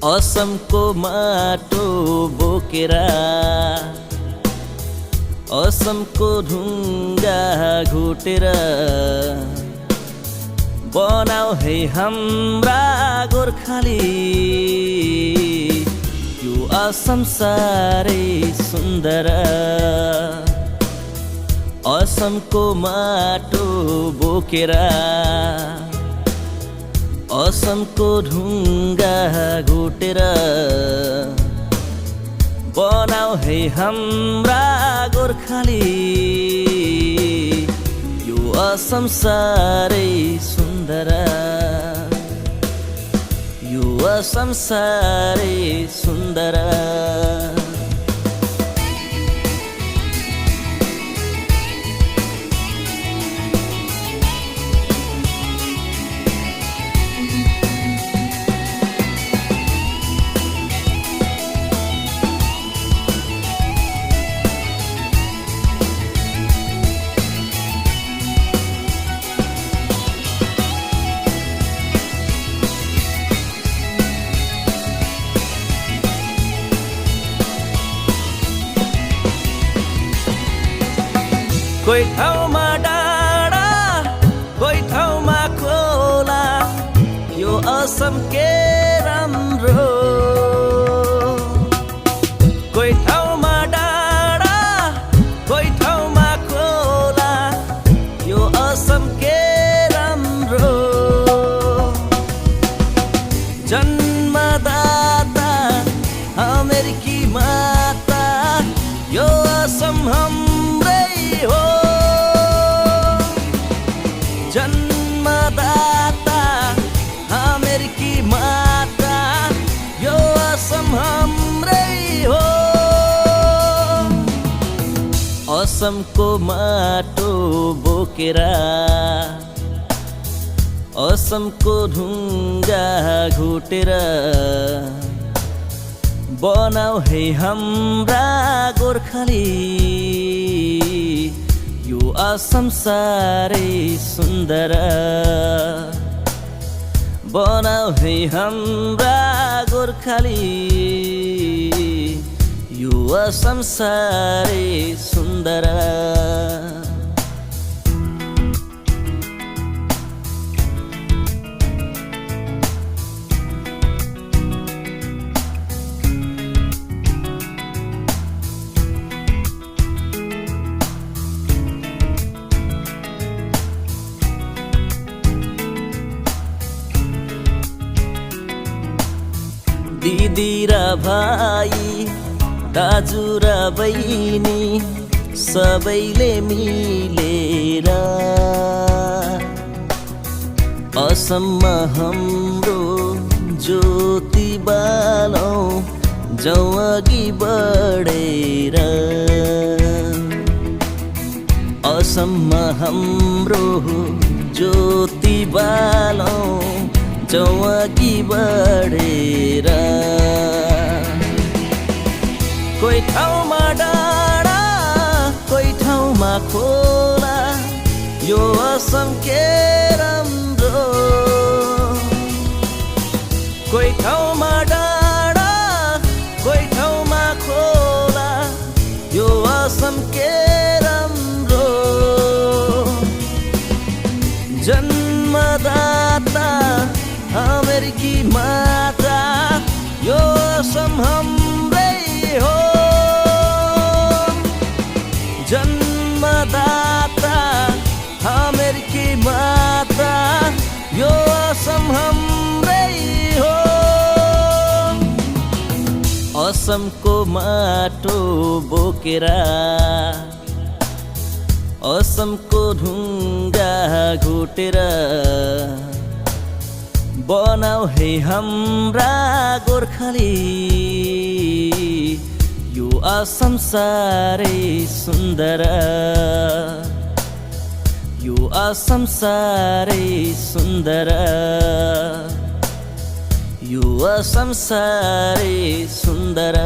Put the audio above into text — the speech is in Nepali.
असमको माटो बोकेर असमको ढुङ्गा घुटेर बनाऊ है हाम्रा गोर्खाली यो असम साह्रै सुन्दर असमको माटो बोकेर असमको ढुङ्गा घुटेर बनाऊ है हाम्रा गोर्खाली यो असम साह्रै सुन्दर यो असम साह्रै सुन्दर कोही ठाउँमा डाँडा कोही ठाउँमा खोला यो असम के राम्रो कोही ठाउँमा डाँडा कोही ठाउँमा खोला यो असम के राम्रो जन्मदाता अमेरिकी माता यो असम हाम्रै हो जन्मदाता अमेरिकी माता यो असम हाम्रै हो असमको माटो बोकेर असमको ढुङ्गा घुटेर बनाऊ है हाम्रा गोर्खाली यो असम साह्रै सुन्दर बनाऊ है हाम्रा गोर्खाली यो असम साह्रै सुन्दर दिदी र भाइ दाजु र बहिनी सबैले मिलेर असममा हाम्रो ज्योति बालौँ जाउँ अघि बढेर असममा हाम्रो ज्योति बालौँ जाउँ अघि बढेर कोही ठाउँमा डाँडा कोही ठाउँमा खोला यो असम के राम्रो कोही ठाउँमा डाँडा कोही ठाउँमा खोला यो असम के राम्रो जन्मदाता अमेरिकी माता यो असम हाम्रै हो जन्मदाता अमेरिकी माता यो असम हाम्रै हो असमको माटो बोकेर असमको ढुङ्गा घुटेर बनाऊ है हाम्रा गोर्खाली यो असम साह्रै सुन्दर यो असम साह्रै सुन्दर यो असम साह्रै सुन्दर